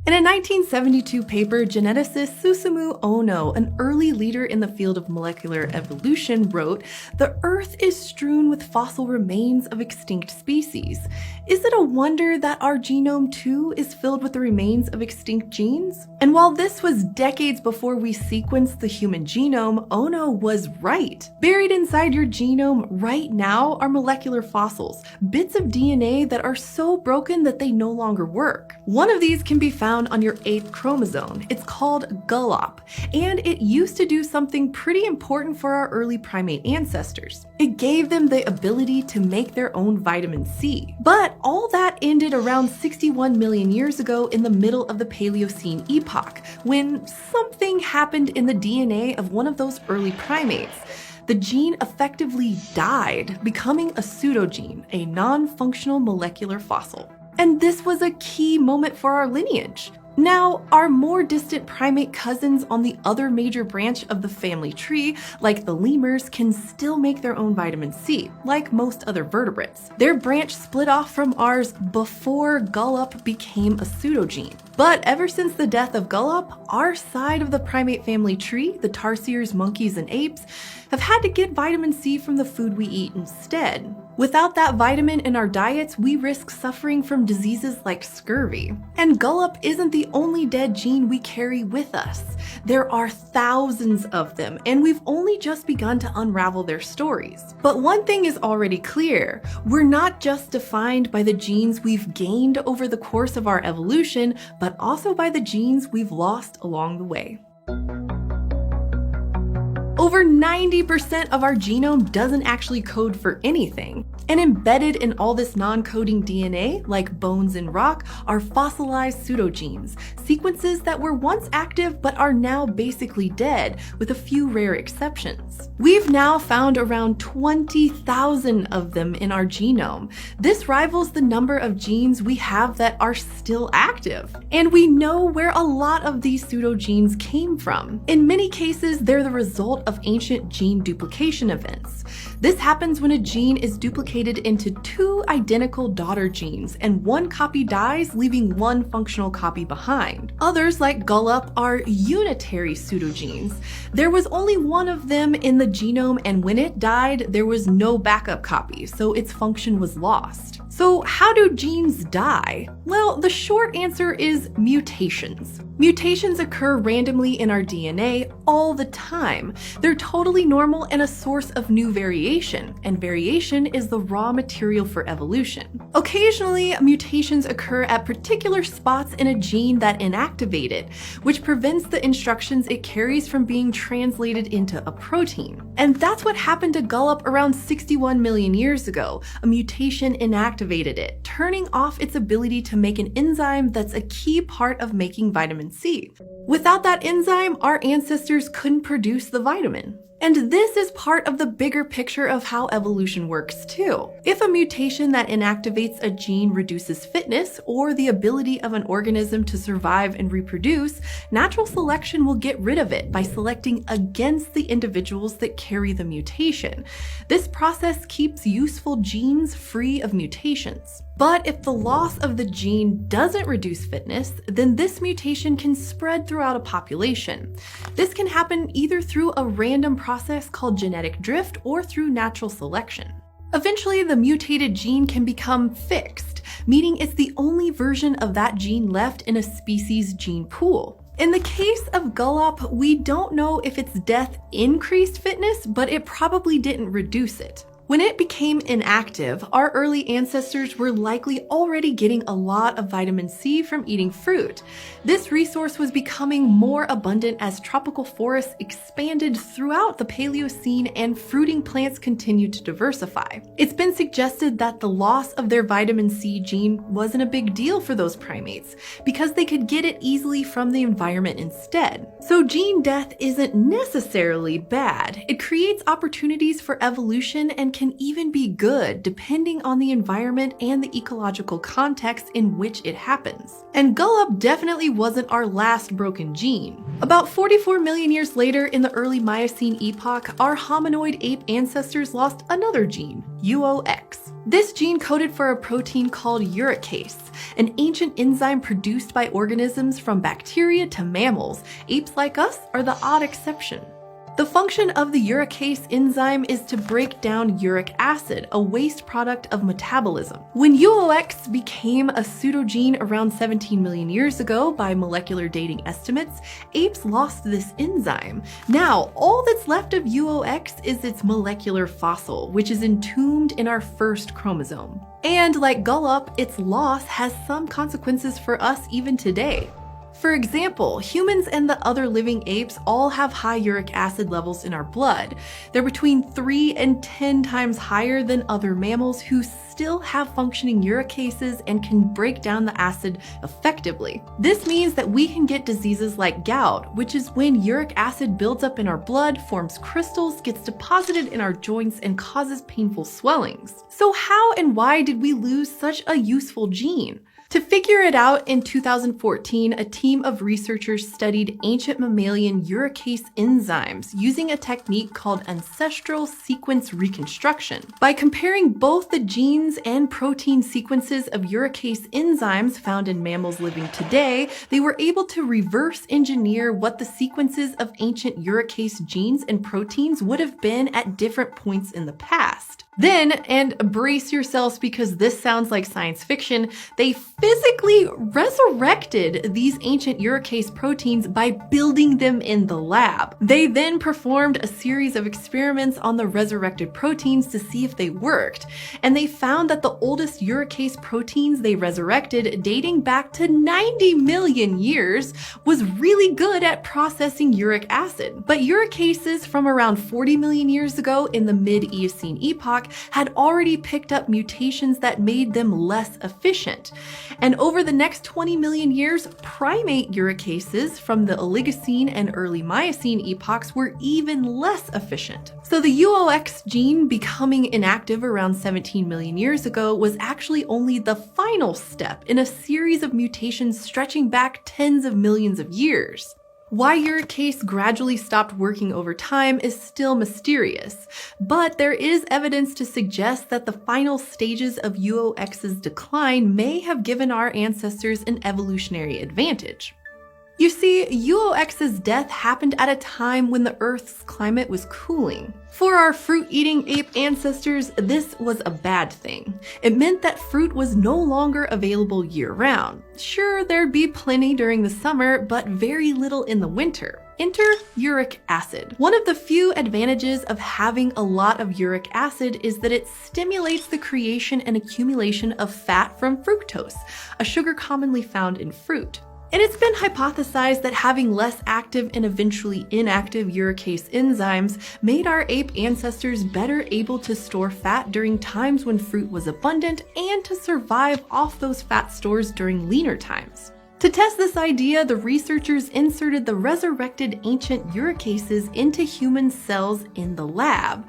In a 1972 paper, geneticist Susumu Ono, an early leader in the field of molecular evolution, wrote, "The Earth is strewn with fossil remains of extinct species. Is it a wonder that our genome too is filled with the remains of extinct genes?" And while this was decades before we sequenced the human genome, Ono was right. Buried inside your genome right now are molecular fossils, bits of DNA that are so broken that they no longer work. One of these can be found on your 8th chromosome. It's called GULOP, and it used to do something pretty important for our early primate ancestors. It gave them the ability to make their own vitamin C. But all that ended around 61 million years ago in the middle of the Paleocene epoch, when something happened in the DNA of one of those early primates. The gene effectively died, becoming a pseudogene, a non-functional molecular fossil. And this was a key moment for our lineage. Now, our more distant primate cousins on the other major branch of the family tree, like the lemurs, can still make their own vitamin C, like most other vertebrates. Their branch split off from ours before GULOP became a pseudogene. But ever since the death of GULOP, our side of the primate family tree, the tarsiers, monkeys, and apes, have had to get vitamin C from the food we eat instead. Without that vitamin in our diets, we risk suffering from diseases like scurvy. And GULOP isn't the only dead gene we carry with us. There are thousands of them, and we've only just begun to unravel their stories. But one thing is already clear: we're not just defined by the genes we've gained over the course of our evolution, but also by the genes we've lost along the way. Over 90% of our genome doesn't actually code for anything. And embedded in all this non-coding DNA, like bones and rock, are fossilized pseudogenes, sequences that were once active but are now basically dead, with a few rare exceptions. We've now found around 20,000 of them in our genome. This rivals the number of genes we have that are still active. And we know where a lot of these pseudogenes came from. In many cases, they're the result of ancient gene duplication events. This happens when a gene is duplicated into two identical daughter genes, and one copy dies, leaving one functional copy behind. Others, like GULOP, are unitary pseudogenes. There was only one of them in the genome, and when it died, there was no backup copy, so its function was lost. So how do genes die? Well, the short answer is mutations. Mutations occur randomly in our DNA all the time. They're totally normal and a source of new variation, and variation is the raw material for evolution. Occasionally, mutations occur at particular spots in a gene that inactivate it, which prevents the instructions it carries from being translated into a protein. And that's what happened to GULOP around 61 million years ago. A mutation inactivated it, turning off its ability to make an enzyme that's a key part of making vitamin C. Without that enzyme, our ancestors couldn't produce the vitamin. And this is part of the bigger picture of how evolution works too. If a mutation that inactivates a gene reduces fitness or the ability of an organism to survive and reproduce, natural selection will get rid of it by selecting against the individuals that carry the mutation. This process keeps useful genes free of mutations. But if the loss of the gene doesn't reduce fitness, then this mutation can spread throughout a population. This can happen either through a random process called genetic drift or through natural selection. Eventually, the mutated gene can become fixed, meaning it's the only version of that gene left in a species gene pool. In the case of GULOP, we don't know if its death increased fitness, but it probably didn't reduce it. When it became inactive, our early ancestors were likely already getting a lot of vitamin C from eating fruit. This resource was becoming more abundant as tropical forests expanded throughout the Paleocene and fruiting plants continued to diversify. It's been suggested that the loss of their vitamin C gene wasn't a big deal for those primates, because they could get it easily from the environment instead. So gene death isn't necessarily bad. It creates opportunities for evolution and can even be good depending on the environment and the ecological context in which it happens. And GULOP definitely wasn't our last broken gene. About 44 million years later, in the early Miocene epoch, our hominoid ape ancestors lost another gene, UOX. This gene coded for a protein called uricase, an ancient enzyme produced by organisms from bacteria to mammals. Apes like us are the odd exception. The function of the uricase enzyme is to break down uric acid, a waste product of metabolism. When UOX became a pseudogene around 17 million years ago by molecular dating estimates, apes lost this enzyme. Now, all that's left of UOX is its molecular fossil, which is entombed in our first chromosome. And like Gullup, its loss has some consequences for us even today. For example, humans and the other living apes all have high uric acid levels in our blood. They're between 3 and 10 times higher than other mammals who still have functioning uricases and can break down the acid effectively. This means that we can get diseases like gout, which is when uric acid builds up in our blood, forms crystals, gets deposited in our joints, and causes painful swellings. So how and why did we lose such a useful gene? To figure it out, in 2014, a team of researchers studied ancient mammalian uricase enzymes using a technique called ancestral sequence reconstruction. By comparing both the genes and protein sequences of uricase enzymes found in mammals living today, they were able to reverse engineer what the sequences of ancient uricase genes and proteins would have been at different points in the past. Then, and brace yourselves because this sounds like science fiction, they physically resurrected these ancient uricase proteins by building them in the lab. They then performed a series of experiments on the resurrected proteins to see if they worked, and they found that the oldest uricase proteins they resurrected, dating back to 90 million years, was really good at processing uric acid. But uricases from around 40 million years ago in the mid-Eocene epoch had already picked up mutations that made them less efficient. And over the next 20 million years, primate uricases from the Oligocene and early Miocene epochs were even less efficient. So the UOX gene becoming inactive around 17 million years ago was actually only the final step in a series of mutations stretching back tens of millions of years. Why uricase gradually stopped working over time is still mysterious, but there is evidence to suggest that the final stages of UOX's decline may have given our ancestors an evolutionary advantage. You see, UOX's death happened at a time when the Earth's climate was cooling. For our fruit-eating ape ancestors, this was a bad thing. It meant that fruit was no longer available year-round. Sure, there'd be plenty during the summer, but very little in the winter. Enter uric acid. One of the few advantages of having a lot of uric acid is that it stimulates the creation and accumulation of fat from fructose, a sugar commonly found in fruit. And it's been hypothesized that having less active and eventually inactive uricase enzymes made our ape ancestors better able to store fat during times when fruit was abundant and to survive off those fat stores during leaner times. To test this idea, the researchers inserted the resurrected ancient uricases into human cells in the lab.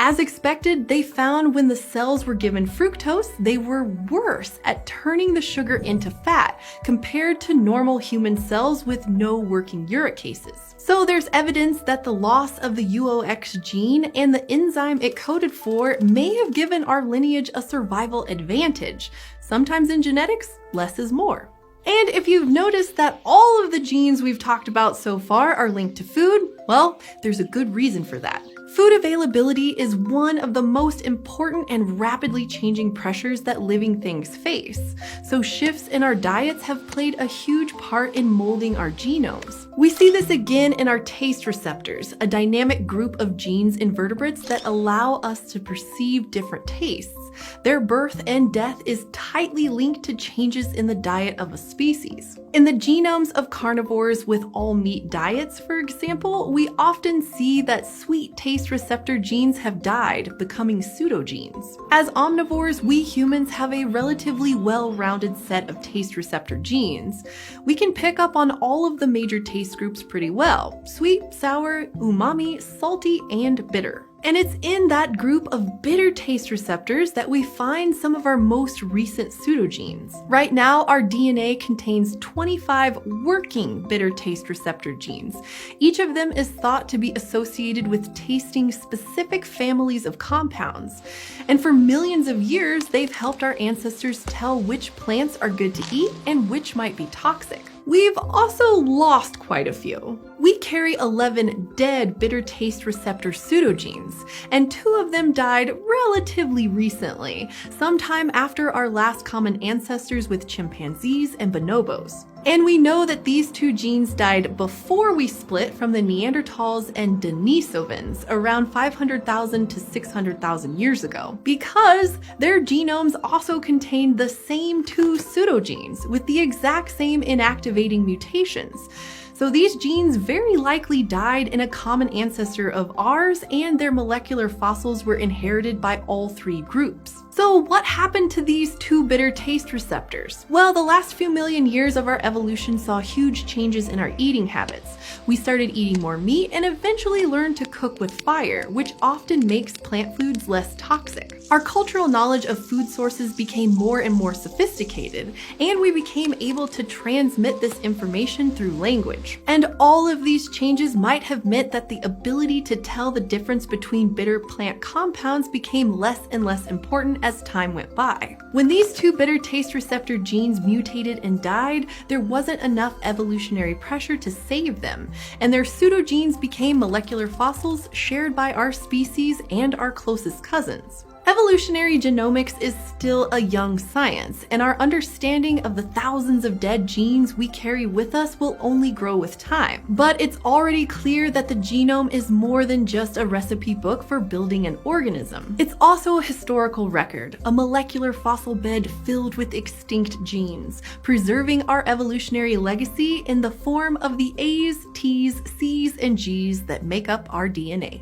As expected, they found when the cells were given fructose, they were worse at turning the sugar into fat compared to normal human cells with no working uricases. So there's evidence that the loss of the UOX gene and the enzyme it coded for may have given our lineage a survival advantage. Sometimes in genetics, less is more. And if you've noticed that all of the genes we've talked about so far are linked to food, well, there's a good reason for that. Food availability is one of the most important and rapidly changing pressures that living things face. So shifts in our diets have played a huge part in molding our genomes. We see this again in our taste receptors, a dynamic group of genes in vertebrates that allow us to perceive different tastes. Their birth and death is tightly linked to changes in the diet of a species. In the genomes of carnivores with all-meat diets, for example, we often see that sweet taste receptor genes have died, becoming pseudogenes. As omnivores, we humans have a relatively well-rounded set of taste receptor genes. We can pick up on all of the major taste groups pretty well: sweet, sour, umami, salty, and bitter. And it's in that group of bitter taste receptors that we find some of our most recent pseudogenes. Right now, our DNA contains 25 working bitter taste receptor genes. Each of them is thought to be associated with tasting specific families of compounds. And for millions of years, they've helped our ancestors tell which plants are good to eat and which might be toxic. We've also lost quite a few. We carry 11 dead bitter taste receptor pseudogenes, and 2 of them died relatively recently, sometime after our last common ancestors with chimpanzees and bonobos. And we know that these 2 genes died before we split from the Neanderthals and Denisovans around 500,000 to 600,000 years ago, because their genomes also contained the same 2 pseudogenes with the exact same inactivating mutations. So these genes very likely died in a common ancestor of ours, and their molecular fossils were inherited by all 3 groups. So what happened to these 2 bitter taste receptors? Well, the last few million years of our evolution saw huge changes in our eating habits. We started eating more meat and eventually learned to cook with fire, which often makes plant foods less toxic. Our cultural knowledge of food sources became more and more sophisticated, and we became able to transmit this information through language. And all of these changes might have meant that the ability to tell the difference between bitter plant compounds became less and less important as time went by. When these 2 bitter taste receptor genes mutated and died, there wasn't enough evolutionary pressure to save them, and their pseudogenes became molecular fossils shared by our species and our closest cousins. Evolutionary genomics is still a young science, and our understanding of the thousands of dead genes we carry with us will only grow with time. But it's already clear that the genome is more than just a recipe book for building an organism. It's also a historical record, a molecular fossil bed filled with extinct genes, preserving our evolutionary legacy in the form of the A's, T's, C's, and G's that make up our DNA.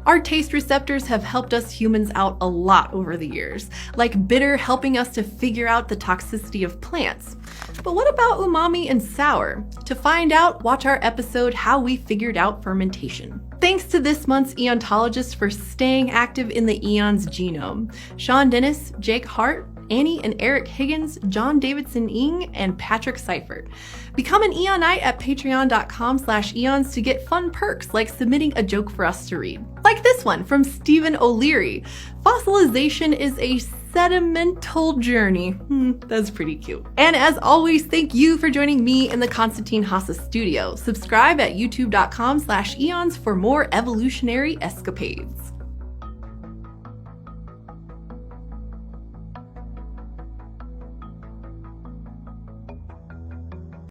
Our taste receptors have helped us humans out a lot over the years, like bitter helping us to figure out the toxicity of plants. But what about umami and sour? To find out, watch our episode How We Figured Out Fermentation. Thanks to this month's eontologists for staying active in the eon's genome: Sean Dennis, Jake Hart, Annie and Eric Higgins, John Davidson Ng, and Patrick Seifert. Become an Eonite at patreon.com/eons to get fun perks like submitting a joke for us to read. Like this one from Stephen O'Leary. Fossilization is a sedimental journey. That's pretty cute. And as always, thank you for joining me in the Konstantin Haase studio. Subscribe at youtube.com/eons for more evolutionary escapades.